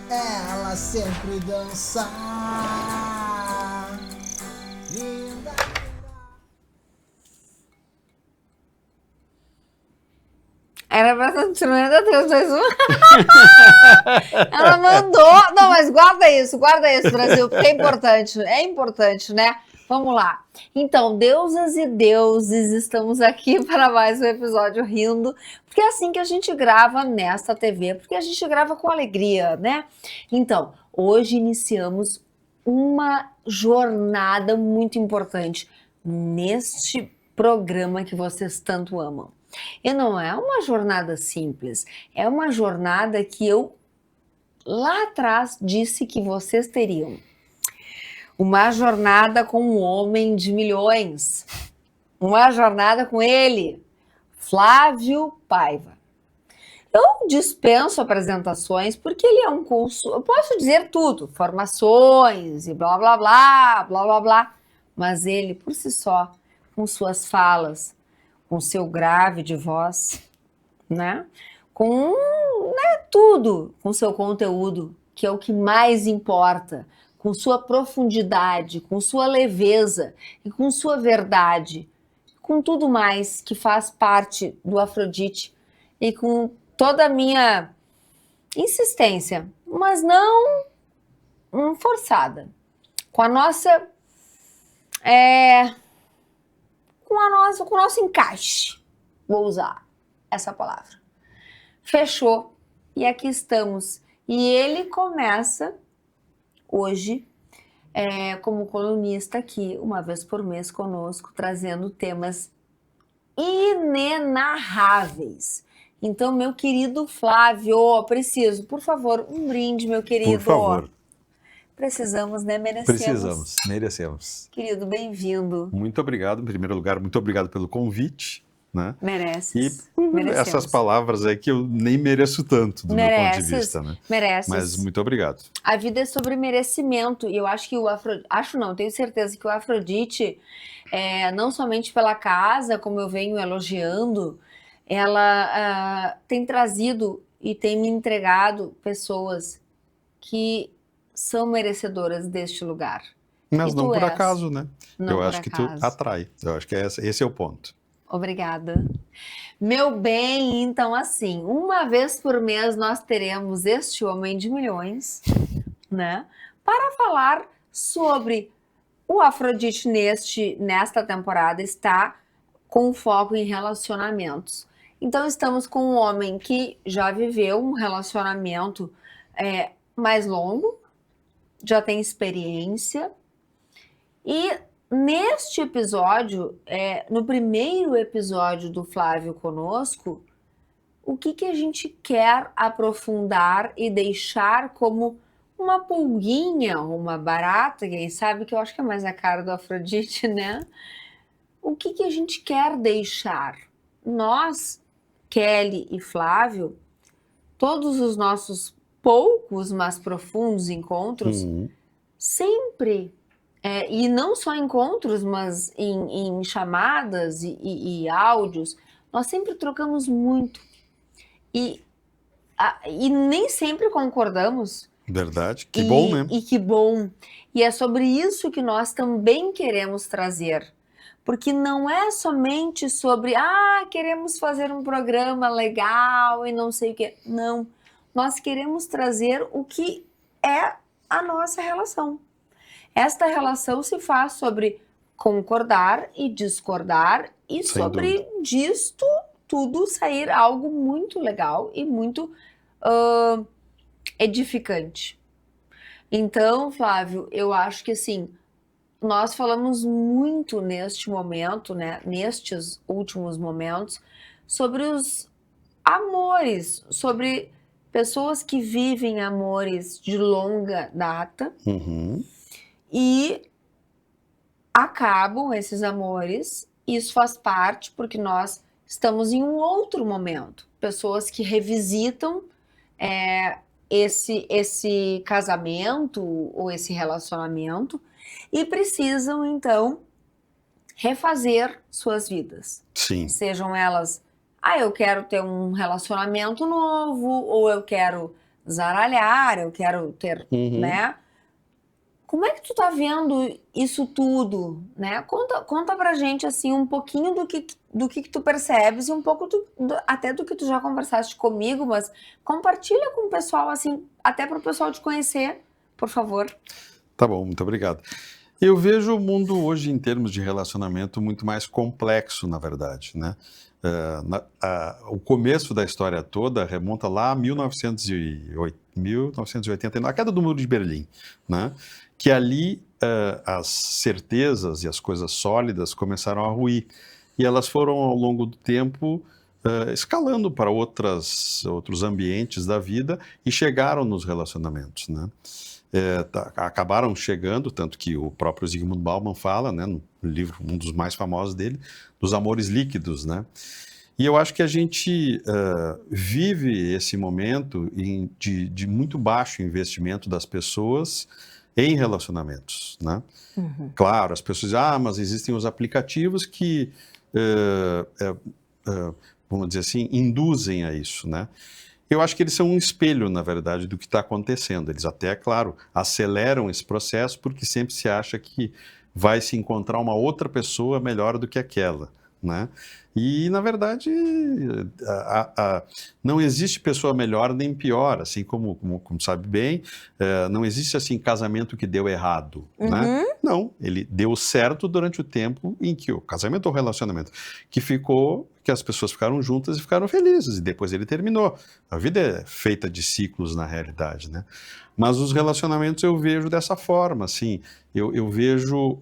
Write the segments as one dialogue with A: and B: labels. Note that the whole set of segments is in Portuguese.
A: ela sempre dançar. Linda.
B: Era pra continuar, meu Deus, mais uma. Ela mandou. Não, mas guarda isso, Brasil, porque é importante, né? Vamos lá. Então, deusas e deuses, estamos aqui para mais um episódio rindo, porque é assim que a gente grava nesta TV, porque a gente grava com alegria, né? Então, hoje iniciamos uma jornada muito importante neste programa que vocês tanto amam. E não é uma jornada simples, é uma jornada que eu lá atrás disse que vocês teriam. Uma jornada com um homem de milhões. Uma jornada com ele, Flávio Paiva. Eu dispenso apresentações porque ele é um curso, eu posso dizer tudo, formações e blá blá blá, blá blá blá, mas ele por si só, com suas falas, com seu grave de voz, né? Com tudo, com seu conteúdo, que é o que mais importa, com sua profundidade, com sua leveza e com sua verdade, com tudo mais que faz parte do Afrodite e com toda a minha insistência, mas não forçada, com a nossa, com o nosso encaixe, vou usar essa palavra. Fechou e aqui estamos. E ele começa hoje como colunista aqui, uma vez por mês conosco, trazendo temas inenarráveis. Então, meu querido Flávio, preciso, por favor, um brinde, meu querido.
C: Por favor.
B: Precisamos, né?
C: Merecemos.
B: Querido, bem-vindo.
C: Muito obrigado, em primeiro lugar, muito obrigado pelo convite, né?
B: Mereces.
C: E essas palavras aí que eu nem mereço tanto, do meu ponto de vista, né?
B: Mereces.
C: Mas muito obrigado.
B: A vida é sobre merecimento, e eu acho que tenho certeza que o Afrodite, não somente pela casa, como eu venho elogiando, ela tem trazido e tem me entregado pessoas que são merecedoras deste lugar.
C: Mas não por acaso, né?
B: Não
C: eu
B: por
C: acho que tu atrai. Eu acho que esse é o ponto.
B: Obrigada. Meu bem, então assim, uma vez por mês nós teremos este homem de milhões, né? Para falar sobre o Afrodite nesta temporada está com foco em relacionamentos. Então estamos com um homem que já viveu um relacionamento mais longo, já tem experiência e neste episódio, no primeiro episódio do Flávio conosco, o que a gente quer aprofundar e deixar como uma pulguinha, uma barata, quem sabe, que eu acho que é mais a cara do Afrodite, né? O que a gente quer deixar? Nós, Kelly e Flávio, todos os nossos poucos, mas profundos encontros, sempre... e não só encontros, mas em chamadas e áudios, nós sempre trocamos muito. E nem sempre concordamos.
C: Verdade, que bom, né?
B: E que bom. E é sobre isso que nós também queremos trazer. Porque não é somente sobre, queremos fazer um programa legal e não sei o quê. Não. Nós queremos trazer o que é a nossa relação. Esta relação se faz sobre concordar e discordar e
C: Sem
B: sobre
C: dúvida.
B: disto tudo sair algo muito legal e muito edificante. Então, Flávio, eu acho que assim, nós falamos muito neste momento, né, nestes últimos momentos, sobre os amores, sobre pessoas que vivem amores de longa data. E acabam esses amores, isso faz parte porque nós estamos em um outro momento. Pessoas que revisitam esse casamento ou esse relacionamento e precisam, então, refazer suas vidas.
C: Sim.
B: Sejam elas, eu quero ter um relacionamento novo, ou eu quero zaralhar, eu quero ter, né? Como é que tu tá vendo isso tudo, né? Conta pra gente, assim, um pouquinho do que tu percebes e um pouco até do que tu já conversaste comigo, mas compartilha com o pessoal, assim, até pro pessoal te conhecer, por favor.
C: Tá bom, muito obrigado. Eu vejo o mundo hoje, em termos de relacionamento, muito mais complexo, na verdade, né? O começo da história toda remonta lá a 1989, a queda do Muro de Berlim, né? Que ali as certezas e as coisas sólidas começaram a ruir. E elas foram, ao longo do tempo, escalando para outros ambientes da vida e chegaram nos relacionamentos, né? Acabaram chegando, tanto que o próprio Zygmunt Bauman fala, né, no livro, um dos mais famosos dele, dos amores líquidos, né? E eu acho que a gente vive esse momento de muito baixo investimento das pessoas em relacionamentos, né? Claro, as pessoas dizem, mas existem os aplicativos que, vamos dizer assim, induzem a isso, né? Eu acho que eles são um espelho, na verdade, do que está acontecendo. Eles até, claro, aceleram esse processo porque sempre se acha que vai se encontrar uma outra pessoa melhor do que aquela, né? E, na verdade, não existe pessoa melhor nem pior, assim como sabe bem, não existe assim casamento que deu errado, né? Não, ele deu certo durante o tempo em que o casamento ou relacionamento que as pessoas ficaram juntas e ficaram felizes, e depois ele terminou. A vida é feita de ciclos, na realidade, né? Mas os relacionamentos eu vejo dessa forma, assim, eu vejo...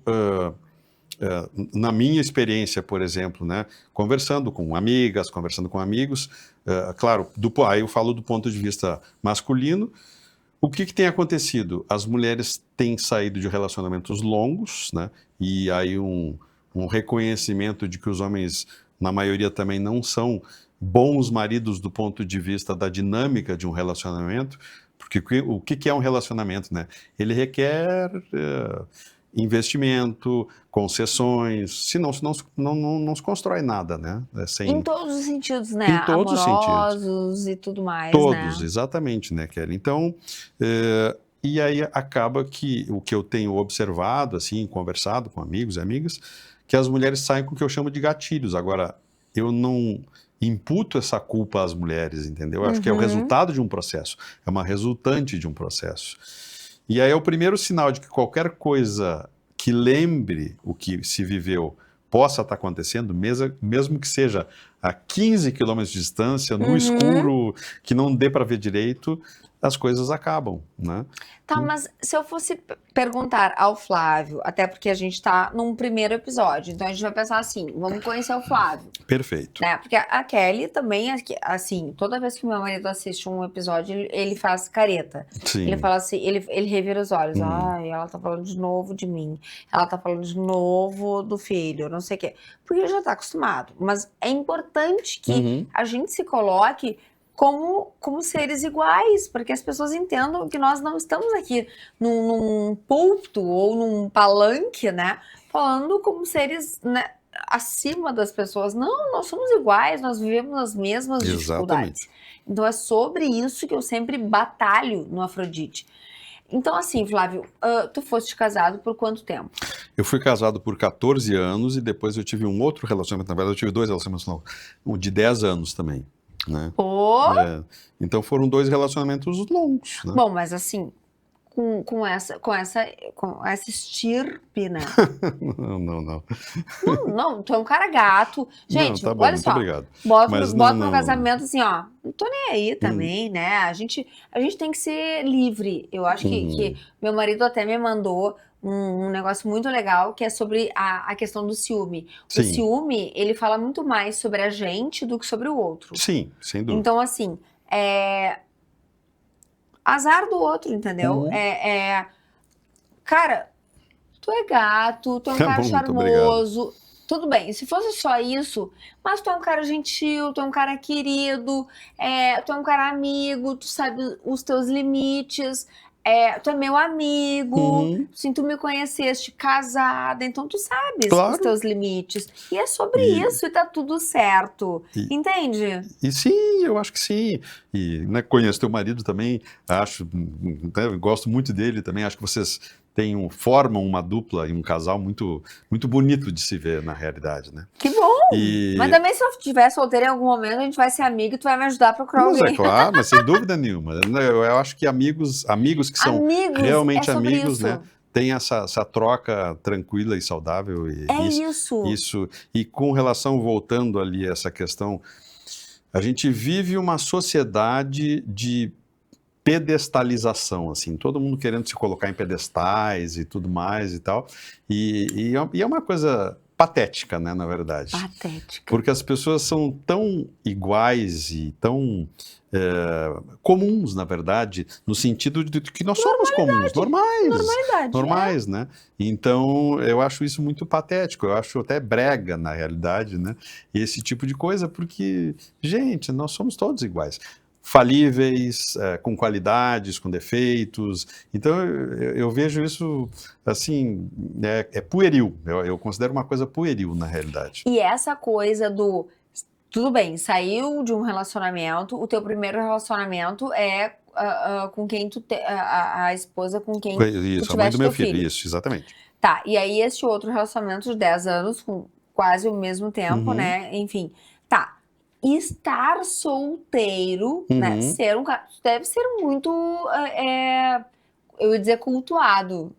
C: na minha experiência, por exemplo, né, conversando com amigas, conversando com amigos, claro, aí eu falo do ponto de vista masculino, o que tem acontecido? As mulheres têm saído de relacionamentos longos, né, e aí um reconhecimento de que os homens, na maioria, também não são bons maridos do ponto de vista da dinâmica de um relacionamento, porque o que é um relacionamento, né? Ele requer... investimento, concessões, senão não se constrói nada, né?
B: Em todos os sentidos, né?
C: Em todos os sentidos.
B: Amorosos e tudo mais,
C: Todos,
B: né?
C: exatamente, né, Kelly? Então, e aí acaba que o que eu tenho observado, assim, conversado com amigos e amigas, que as mulheres saem com o que eu chamo de gatilhos. Agora, eu não imputo essa culpa às mulheres, entendeu? Eu acho que é o resultado de um processo, é uma resultante de um processo. E aí é o primeiro sinal de que qualquer coisa que lembre o que se viveu possa estar acontecendo, mesmo que seja a 15 quilômetros de distância, no escuro, que não dê para ver direito, as coisas acabam, né?
B: Tá, mas se eu fosse perguntar ao Flávio, até porque a gente tá num primeiro episódio, então a gente vai pensar assim, vamos conhecer o Flávio.
C: Perfeito.
B: Né? Porque a Kelly também, assim, toda vez que meu marido assiste um episódio, ele faz careta.
C: Sim.
B: Ele fala assim, ele revira os olhos. Ai, ela tá falando de novo de mim. Ela tá falando de novo do filho, não sei o quê. Porque ele já tá acostumado. Mas é importante que a gente se coloque como seres iguais, para que as pessoas entendam que nós não estamos aqui num púlpito ou num palanque, né? Falando como seres, né, acima das pessoas. Não, nós somos iguais, nós vivemos as mesmas dificuldades. Então é sobre isso que eu sempre batalho no Afrodite. Então assim, Flávio, tu foste casado por quanto tempo?
C: Eu fui casado por 14 anos e depois eu tive um outro relacionamento, na verdade eu tive 2 relacionamentos longos, um de 10 anos também, né? Então foram 2 relacionamentos longos, né?
B: Bom, mas assim, com essa estirpe, né? Não, tu é um cara gato. Gente,
C: não, tá bom,
B: olha
C: muito
B: só,
C: obrigado.
B: bota no casamento assim, ó, não tô nem aí também, né? A gente tem que ser livre. Eu acho que meu marido até me mandou um negócio muito legal, que é sobre a questão do ciúme.
C: Sim.
B: O ciúme, ele fala muito mais sobre a gente do que sobre o outro.
C: Sim, sem dúvida.
B: Então, assim, azar do outro, entendeu? Cara, tu é gato, tu é um cara charmoso. Tudo bem, se fosse só isso, mas tu é um cara gentil, tu é um cara querido, tu é um cara amigo, tu sabe os teus limites. tu é meu amigo,
C: Uhum.
B: assim, tu me conheceste casada, então tu sabes
C: Claro.
B: os teus limites. E é sobre
C: E-
B: isso e tá tudo certo.
C: E-
B: Entende?
C: E sim, eu acho que sim. E né, conheço teu marido também, acho, né, gosto muito dele também. Acho que vocês formam uma dupla e um casal muito, muito bonito de se ver na realidade, né?
B: Que bom!
C: E,
B: Mas também se eu estiver solteira em algum momento, a gente vai ser amigo e tu vai me ajudar a procurar
C: mas é
B: alguém.
C: claro, mas sem dúvida nenhuma. Né, eu acho que amigos que são
B: Amigos, é
C: realmente
B: sobre
C: amigos,
B: isso.
C: né? Tem essa troca tranquila e saudável. E
B: É isso.
C: isso. E com relação, voltando ali a essa questão, a gente vive uma sociedade de pedestalização, assim, todo mundo querendo se colocar em pedestais e tudo mais e tal, e é uma coisa patética, né, na verdade,
B: Patética.
C: porque as pessoas são tão iguais e tão comuns, na verdade, no sentido de que nós somos comuns,
B: Normalidade.
C: normais, né? Então, eu acho isso muito patético, eu acho até brega, na realidade, né? Esse tipo de coisa, porque, gente, nós somos todos iguais. Falíveis, com qualidades, com defeitos. Então, eu vejo isso, assim, é pueril. Eu considero uma coisa pueril, na realidade.
B: E essa coisa do... Tudo bem, saiu de um relacionamento, o teu primeiro relacionamento é com quem a esposa com quem
C: Isso,
B: tu
C: a mãe do
B: tiveste
C: meu
B: teu
C: filho,
B: filho.
C: isso, exatamente.
B: Tá, e aí este outro relacionamento de 10 anos, com quase o mesmo tempo,
C: Uhum.
B: né? Enfim, tá. Estar solteiro, né?
C: Uhum.
B: Ser um cara, deve ser muito, eu ia dizer cultuado.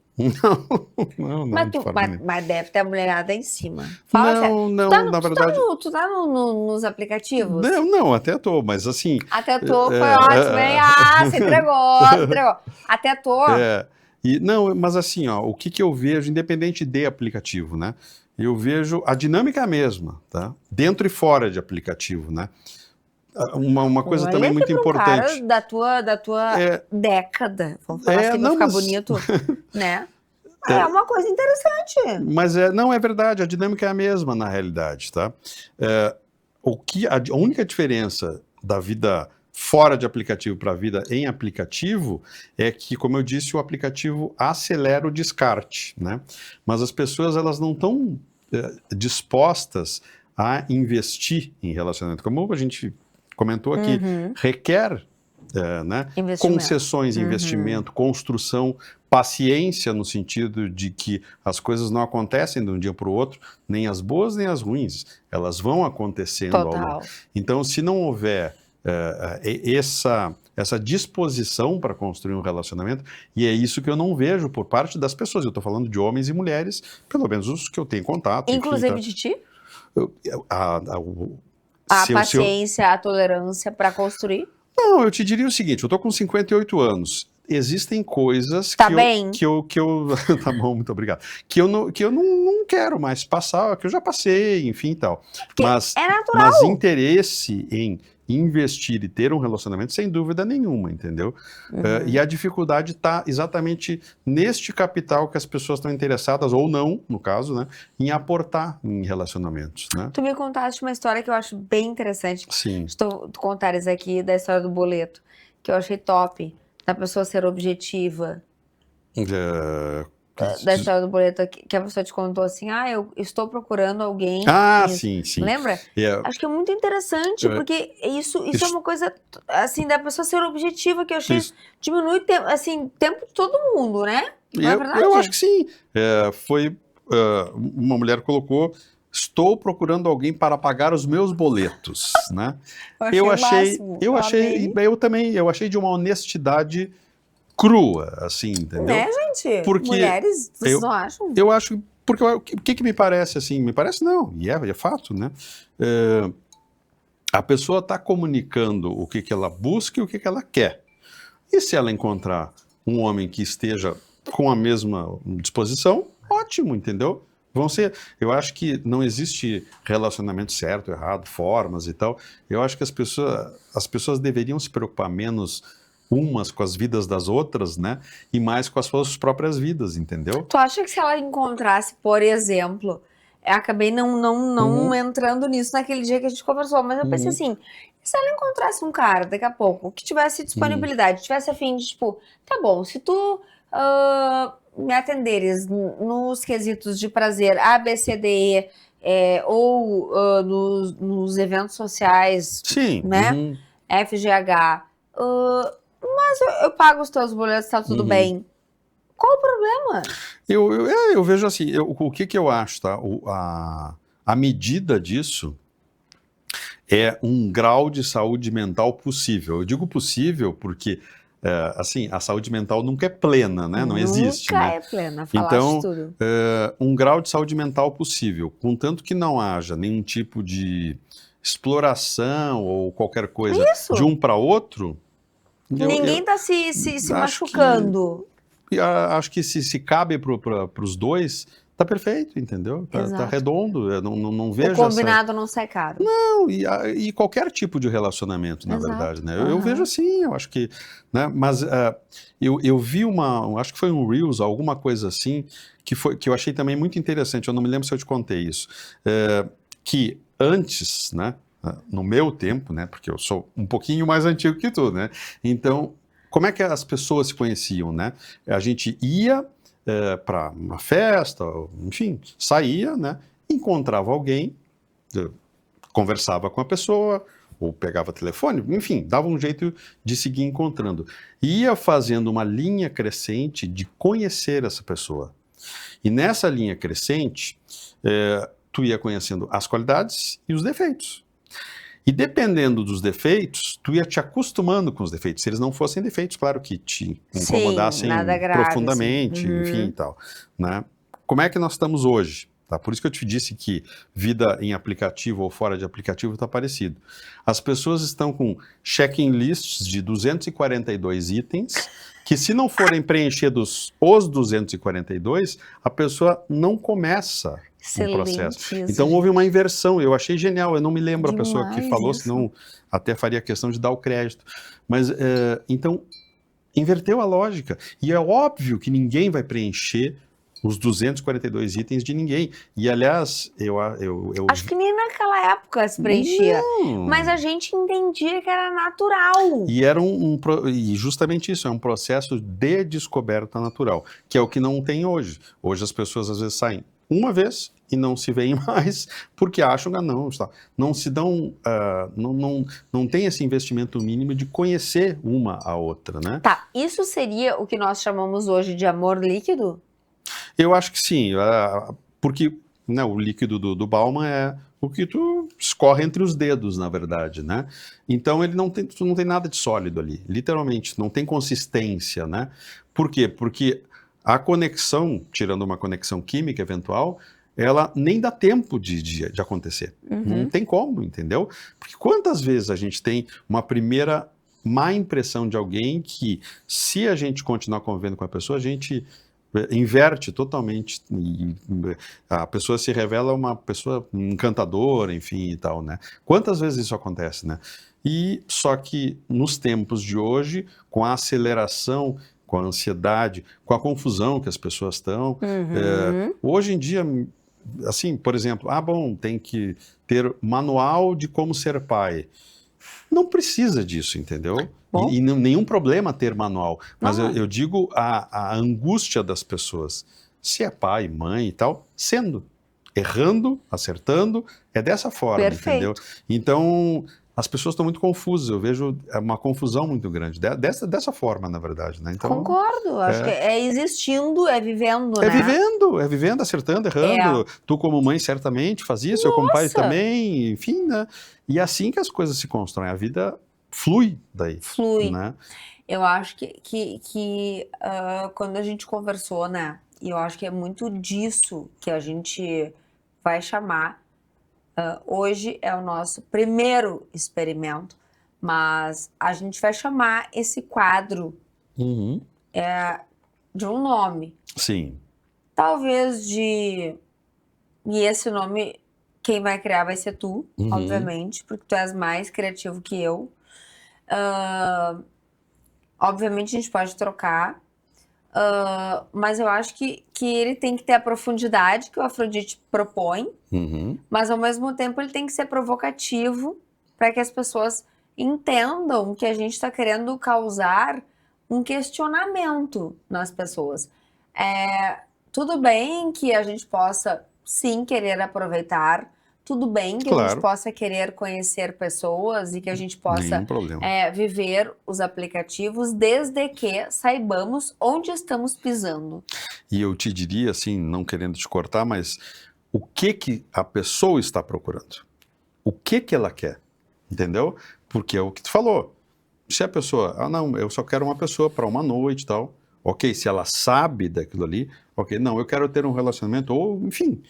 C: Não,
B: Mas,
C: de forma nenhuma.
B: mas deve ter a mulherada em cima. Fala sério.
C: Não, na verdade...
B: Tu tá nos aplicativos?
C: Não, até tô, mas assim...
B: Até tô, foi ótimo, hein? Ah, se entregou. Até tô.
C: Não, mas assim, ó, o que eu vejo, independente de aplicativo, né? Eu vejo a dinâmica é a mesma, tá? Dentro e fora de aplicativo, né? Uma coisa
B: Olha
C: também
B: que
C: muito
B: pra um
C: importante.
B: cara da tua década, vamos falar assim, pra
C: não,
B: ficar
C: mas-
B: bonito, né?
C: É.
B: É uma coisa interessante.
C: Mas não é verdade, a dinâmica é a mesma na realidade, tá? A única diferença da vida fora de aplicativo para a vida em aplicativo é que, como eu disse, o aplicativo acelera o descarte, né? Mas as pessoas elas não estão dispostas a investir em relacionamento. Como a gente comentou aqui, requer né,
B: Investimento.
C: concessões, investimento, construção, paciência no sentido de que as coisas não acontecem de um dia para o outro, nem as boas nem as ruins, elas vão acontecendo ao longo.
B: Total.
C: Então, se não houver essa disposição para construir um relacionamento, e é isso que eu não vejo por parte das pessoas, eu estou falando de homens e mulheres, pelo menos os que eu tenho contato.
B: Inclusive
C: enfim,
B: de ti?
C: a
B: Paciência, a tolerância pra construir.
C: Não, eu te diria o seguinte, eu tô com 58 anos. Existem coisas
B: Tá
C: que
B: bem?
C: eu tá bom, muito obrigado. Que eu não quero mais passar, que eu já passei, enfim e tal.
B: Porque
C: Mas,
B: é natural.
C: mas interesse em investir e ter um relacionamento, sem dúvida nenhuma, entendeu? E a dificuldade está exatamente neste capital que as pessoas estão interessadas, ou não, no caso, né, em aportar em relacionamentos, né?
B: Tu me contaste uma história que eu acho bem interessante.
C: Sim.
B: Estou contares aqui da história do boleto, que eu achei top, da pessoa ser objetiva. Da história do boleto que a pessoa te contou assim, eu estou procurando alguém.
C: Sim.
B: Lembra? Acho que é muito interessante, porque isso é uma coisa, assim, da pessoa ser objetiva, que eu achei, diminui assim, tempo de todo mundo, né? Não é verdade?
C: Eu acho que sim. Uma mulher colocou, estou procurando alguém para pagar os meus boletos, né? Eu achei de uma honestidade crua, assim, entendeu?
B: Né, gente?
C: Porque
B: mulheres, vocês não acham?
C: Eu acho, porque o que me parece assim? Me parece não, e é fato, né? A pessoa está comunicando o que ela busca e o que ela quer. E se ela encontrar um homem que esteja com a mesma disposição, ótimo, entendeu? Eu acho que não existe relacionamento certo, errado, formas e tal. Eu acho que as pessoas deveriam se preocupar menos umas com as vidas das outras, né? E mais com as suas próprias vidas, entendeu?
B: Tu acha que se ela encontrasse, por exemplo, eu acabei não entrando nisso naquele dia que a gente conversou, mas eu pensei assim, e se ela encontrasse um cara daqui a pouco que tivesse disponibilidade, tivesse a fim de, tipo, tá bom, se tu me atenderes nos quesitos de prazer A, B, C, D, E, ou nos eventos sociais,
C: Sim.
B: né? FGH, mas eu pago os teus boletos, tá tudo bem. Qual o problema?
C: Eu vejo assim, o que eu acho, tá? A medida disso é um grau de saúde mental possível. Eu digo possível porque, assim, a saúde mental nunca é plena, né? Não existe,
B: Nunca
C: né?
B: é plena, falaste
C: Então,
B: tudo.
C: um grau de saúde mental possível, contanto que não haja nenhum tipo de exploração ou qualquer coisa
B: Isso.
C: de um para outro.
B: Ninguém tá se
C: acho
B: machucando.
C: acho que se cabe para os dois, tá perfeito, entendeu? Tá
B: Exato.
C: redondo. Eu não
B: O
C: vejo
B: combinado não sai caro.
C: Não, e qualquer tipo de relacionamento, na
B: Exato.
C: verdade, né? Eu vejo assim, eu acho que, né? Mas eu vi acho que foi um Reels, alguma coisa assim, que eu achei também muito interessante. Eu não me lembro se eu te contei isso, que antes, né? No meu tempo, né? Porque eu sou um pouquinho mais antigo que tu, né? Então, como é que as pessoas se conheciam, né? A gente ia para uma festa, enfim, saía, né? Encontrava alguém, conversava com a pessoa, ou pegava telefone, enfim, dava um jeito de seguir encontrando. Ia fazendo uma linha crescente de conhecer essa pessoa. E nessa linha crescente, tu ia conhecendo as qualidades e os defeitos. E dependendo dos defeitos, tu ia te acostumando com os defeitos. Se eles não fossem defeitos, claro que te incomodassem
B: nada grave,
C: profundamente,
B: assim.
C: enfim e tal, né? Como é que nós estamos hoje? Tá? Por isso que eu te disse que vida em aplicativo ou fora de aplicativo está parecido. As pessoas estão com check-in-lists de 242 itens, que se não forem preenchidos os 242, a pessoa não começa um processo. Então houve uma inversão, eu achei genial, eu não me lembro a pessoa que falou, senão até faria questão de dar o crédito. Mas, então, inverteu a lógica. E é óbvio que ninguém vai preencher os 242 itens de ninguém. E, aliás, eu
B: acho que nem naquela época se preenchia.
C: Não.
B: Mas a gente entendia que era natural.
C: E era e justamente isso, é um processo de descoberta natural, que é o que não tem hoje. Hoje as pessoas às vezes saem uma vez e não se veem mais, porque acham que não se dão, não tem esse investimento mínimo de conhecer uma a outra, né?
B: Tá, isso seria o que nós chamamos hoje de amor líquido?
C: Eu acho que sim, porque, né, o líquido do Bauman é o que tu escorre entre os dedos, na verdade, né? Então tu não tem nada de sólido ali, literalmente, não tem consistência, né? Por quê? Porque a conexão, tirando uma conexão química eventual, ela nem dá tempo de acontecer. Não tem como, entendeu? Porque quantas vezes a gente tem uma primeira má impressão de alguém que, se a gente continuar convivendo com a pessoa, a gente inverte totalmente e a pessoa se revela uma pessoa encantadora, enfim e tal, né? Quantas vezes isso acontece, né? E só que nos tempos de hoje, com a aceleração, com a ansiedade, com a confusão que as pessoas estão, hoje em dia, assim, por exemplo, bom, tem que ter manual de como ser pai. Não precisa disso, entendeu? E nenhum problema ter manual. Mas eu digo a angústia das pessoas. Se é pai, mãe e tal, sendo. Errando, acertando, é dessa forma, entendeu? Então, as pessoas estão muito confusas. Eu vejo uma confusão muito grande. Dessa forma, na verdade, né? Então,
B: concordo. Acho que é existindo, é vivendo, né?
C: É vivendo, acertando, errando. Tu, como mãe, certamente faz isso. Eu, como pai, também. Enfim, né? E é assim que as coisas se constroem. A vida flui daí.
B: Flui.
C: Né?
B: Eu acho que quando a gente conversou, né? E eu acho que é muito disso que a gente vai chamar. Hoje é o nosso primeiro experimento, mas a gente vai chamar esse quadro de um nome.
C: Sim.
B: Talvez E esse nome, quem vai criar vai ser tu, obviamente, porque tu és mais criativo que eu. Obviamente a gente pode trocar. Mas eu acho que ele tem que ter a profundidade que o Afrodite propõe,
C: Uhum.
B: mas ao mesmo tempo ele tem que ser provocativo para que as pessoas entendam que a gente está querendo causar um questionamento nas pessoas. Tudo bem que a gente possa, sim, querer aproveitar, tudo bem que a gente
C: Claro,
B: possa querer conhecer pessoas e que a gente possa
C: nenhum problema.
B: viver os aplicativos, desde que saibamos onde estamos pisando.
C: E eu te diria, assim, não querendo te cortar, mas o que a pessoa está procurando? O que ela quer? Entendeu? Porque é o que tu falou. Se a pessoa, não, eu só quero uma pessoa para uma noite e tal. Ok, se ela sabe daquilo ali, ok, não, eu quero ter um relacionamento, ou, enfim.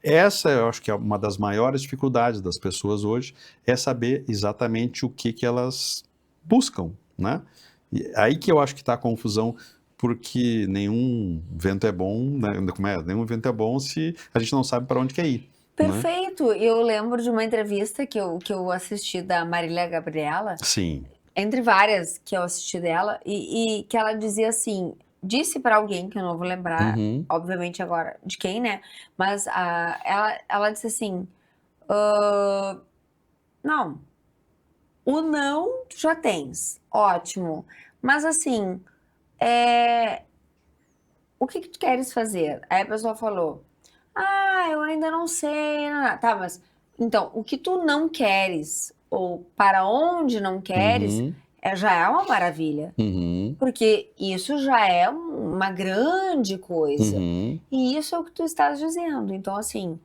C: Essa eu acho que é uma das maiores dificuldades das pessoas hoje, é saber exatamente o que elas buscam, né? E aí que eu acho que está a confusão, porque nenhum vento é bom, né? Como é? Nenhum vento é bom se a gente não sabe para onde quer ir, né?
B: Perfeito! Eu lembro de uma entrevista que eu assisti da Marília Gabriela,
C: Sim.
B: entre várias que eu assisti dela, e que ela dizia assim, disse para alguém, que eu não vou lembrar,
C: Uhum.
B: obviamente agora, de quem, né? Mas ela disse assim, não, o não tu já tens, ótimo, mas assim, o que tu queres fazer? Aí a pessoa falou, eu ainda não sei, tá, mas então, o que tu não queres, ou para onde não queres,
C: Uhum.
B: já é uma maravilha.
C: Uhum.
B: Porque isso já é uma grande coisa.
C: Uhum.
B: E isso é o que tu estás dizendo. Então, assim,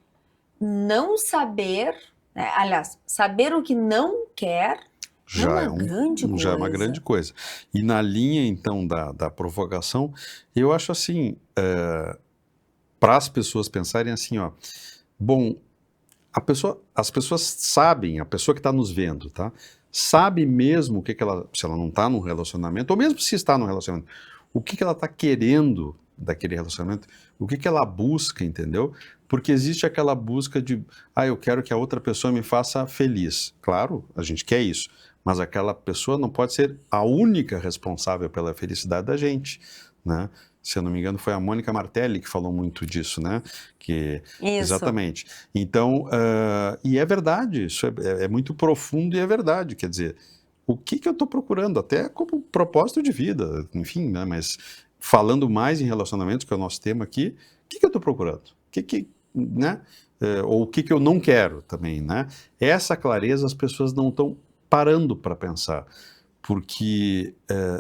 B: não saber, né, aliás, saber o que não quer é
C: Já
B: uma
C: é
B: grande
C: já é uma grande
B: coisa.
C: coisa. E na linha, então, da provocação, eu acho assim, para as pessoas pensarem assim, ó, bom, as pessoas sabem, a pessoa que está nos vendo, tá? Sabe mesmo o que ela, se ela não está num relacionamento, ou mesmo se está num relacionamento, o que ela está querendo daquele relacionamento, o que ela busca, entendeu? Porque existe aquela busca de, eu quero que a outra pessoa me faça feliz. Claro, a gente quer isso, mas aquela pessoa não pode ser a única responsável pela felicidade da gente, né? Se eu não me engano, foi a Mônica Martelli que falou muito disso, né? Que,
B: Isso.
C: exatamente. Então, e é verdade, isso é muito profundo e é verdade. Quer dizer, o que eu estou procurando, até como propósito de vida, enfim, né? Mas falando mais em relacionamentos, que é o nosso tema aqui, o que eu estou procurando? Né? Ou o que eu não quero também, né? Essa clareza as pessoas não estão parando para pensar. Porque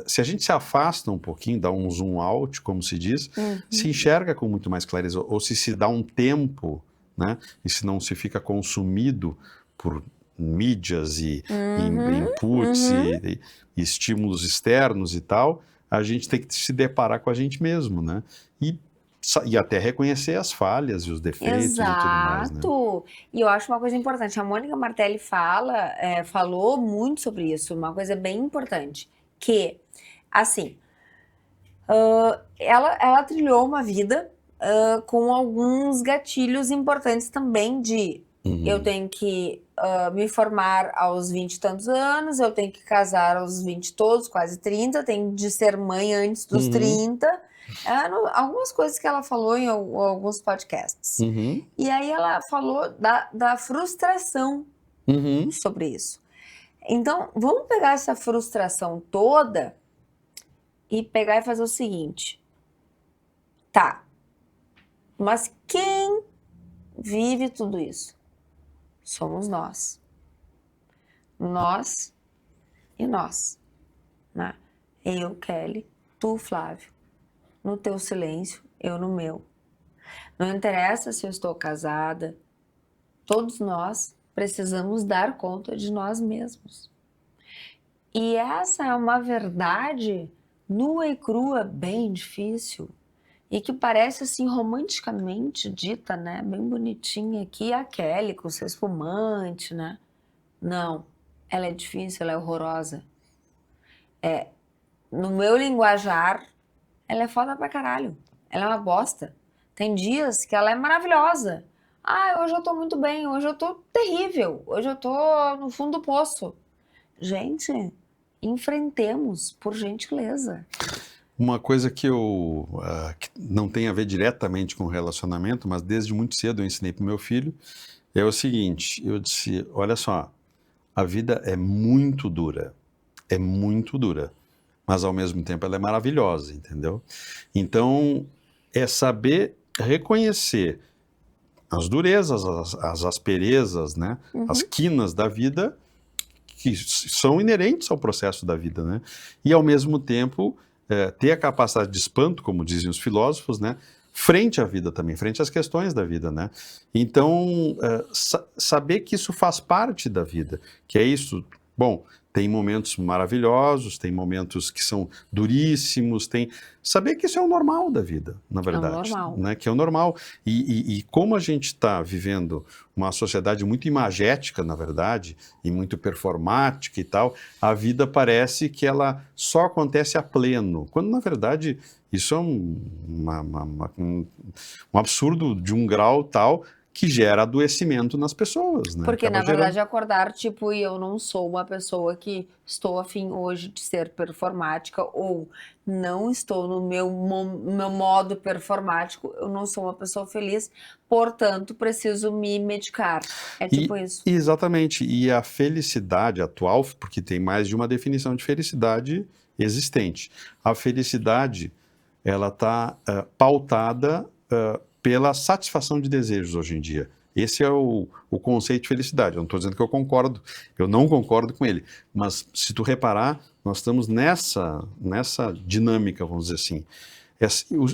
C: se a gente se afasta um pouquinho, dá um zoom out, como se diz, se enxerga com muito mais clareza, ou se dá um tempo, né? E se não se fica consumido por mídias e inputs e estímulos externos e tal, a gente tem que se deparar com a gente mesmo, né? E até reconhecer as falhas e os defeitos e tudo mais, né?
B: Exato! E eu acho uma coisa importante, a Mônica Martelli falou muito sobre isso, uma coisa bem importante, que, assim, ela trilhou uma vida com alguns gatilhos importantes também de eu tenho que me formar aos 20 e tantos anos, eu tenho que casar aos 20 e todos, quase 30, eu tenho de ser mãe antes dos 30. Algumas coisas que ela falou em alguns podcasts.
C: Uhum.
B: E aí ela falou da frustração
C: Uhum.
B: sobre isso. Então, vamos pegar essa frustração toda e pegar e fazer o seguinte. Tá, mas quem vive tudo isso? Somos nós. Nós e nós, né? Eu, Kelly, tu, Flávio. No teu silêncio, eu no meu. Não interessa se eu estou casada, todos nós precisamos dar conta de nós mesmos. E essa é uma verdade nua e crua, bem difícil, e que parece assim romanticamente dita, né? Bem bonitinha aqui, a Kelly com seu espumante, né? Não, ela é difícil, ela é horrorosa. No meu linguajar, ela é foda pra caralho. Ela é uma bosta. Tem dias que ela é maravilhosa. Hoje eu tô muito bem, hoje eu tô terrível, hoje eu tô no fundo do poço. Gente, enfrentemos, por gentileza.
C: Uma coisa que que não tem a ver diretamente com relacionamento, mas desde muito cedo eu ensinei para o meu filho, é o seguinte, eu disse, olha só, a vida é muito dura, mas ao mesmo tempo ela é maravilhosa, entendeu? Então, é saber reconhecer as durezas, as asperezas, né? As quinas da vida que são inerentes ao processo da vida, né? E ao mesmo tempo ter a capacidade de espanto, como dizem os filósofos, né? Frente à vida também, frente às questões da vida, né? Então, saber que isso faz parte da vida, que é isso, bom, tem momentos maravilhosos, tem momentos que são duríssimos, saber que isso é o normal da vida, na verdade.
B: É o normal.
C: Né? Que é o normal. E como a gente está vivendo uma sociedade muito imagética, na verdade, e muito performática e tal, a vida parece que ela só acontece a pleno, quando na verdade isso é um absurdo de um grau tal que gera adoecimento nas pessoas, né?
B: Porque,
C: Acaba
B: na verdade, acordar, tipo, e eu não sou uma pessoa que estou afim hoje de ser performática, ou não estou no meu modo performático, eu não sou uma pessoa feliz, portanto, preciso me medicar. É tipo isso.
C: Exatamente. E a felicidade atual, porque tem mais de uma definição de felicidade existente. A felicidade, ela está pautada pela satisfação de desejos hoje em dia. Esse é o conceito de felicidade. Eu não estou dizendo que eu concordo, eu não concordo com ele. Mas se tu reparar, nós estamos nessa dinâmica, vamos dizer assim.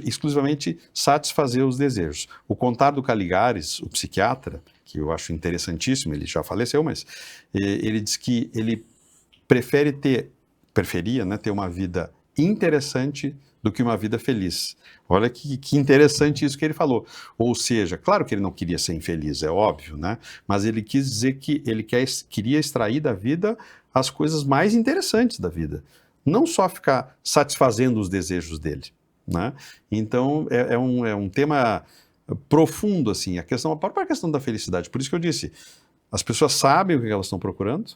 C: Exclusivamente satisfazer os desejos. O Contar do Caligares, o psiquiatra, que eu acho interessantíssimo, ele já faleceu, mas ele diz que ele preferia, né, ter uma vida interessante do que uma vida feliz. Olha que interessante isso que ele falou. Ou seja, claro que ele não queria ser infeliz, é óbvio, né? Mas ele quis dizer que ele queria extrair da vida as coisas mais interessantes da vida. Não só ficar satisfazendo os desejos dele, né? Então, é um tema profundo, assim, a própria questão da felicidade. Por isso que eu disse, as pessoas sabem o que elas estão procurando?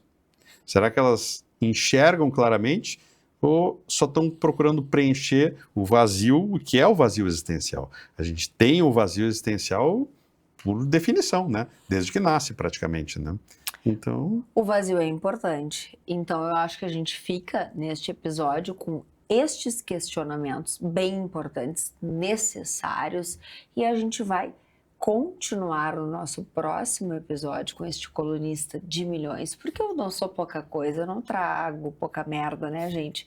C: Será que elas enxergam claramente? Ou só estão procurando preencher o vazio, o que é o vazio existencial? A gente tem o vazio existencial por definição, né? Desde que nasce, praticamente, né? Então...
B: O vazio é importante. Então, eu acho que a gente fica, neste episódio, com estes questionamentos bem importantes, necessários, e a gente vai continuar o nosso próximo episódio com este colunista de milhões, porque eu não sou pouca coisa, eu não trago pouca merda, né, gente?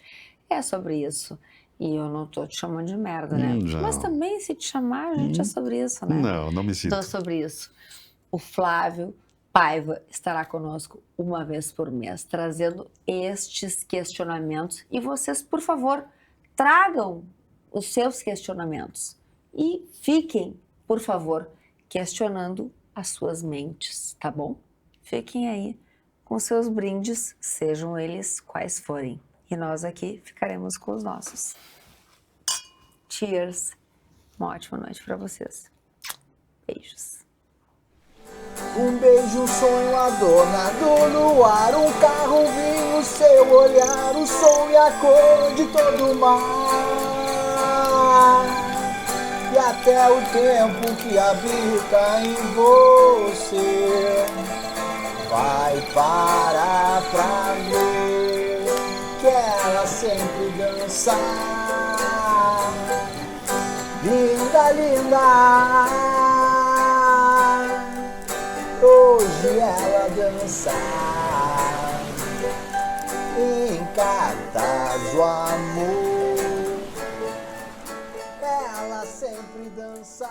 B: É sobre isso. E eu não tô te chamando de merda, né?
C: Não.
B: Mas também, se te chamar, a gente é sobre isso, né?
C: Não me sinto.
B: Então, sobre isso. O Flávio Paiva estará conosco uma vez por mês, trazendo estes questionamentos. E vocês, por favor, tragam os seus questionamentos. E fiquem, por favor, questionando as suas mentes, tá bom? Fiquem aí com seus brindes, sejam eles quais forem. E nós aqui ficaremos com os nossos. Cheers! Uma ótima noite para vocês. Beijos.
A: Um beijo, um sonho adornado no ar, um carro, um vinho, seu olhar, o som e a cor de todo o mar. E até o tempo que habita em você vai parar pra ver que ela sempre dança. Linda, linda, hoje ela dança em cartaz o amor. Ela sempre dança.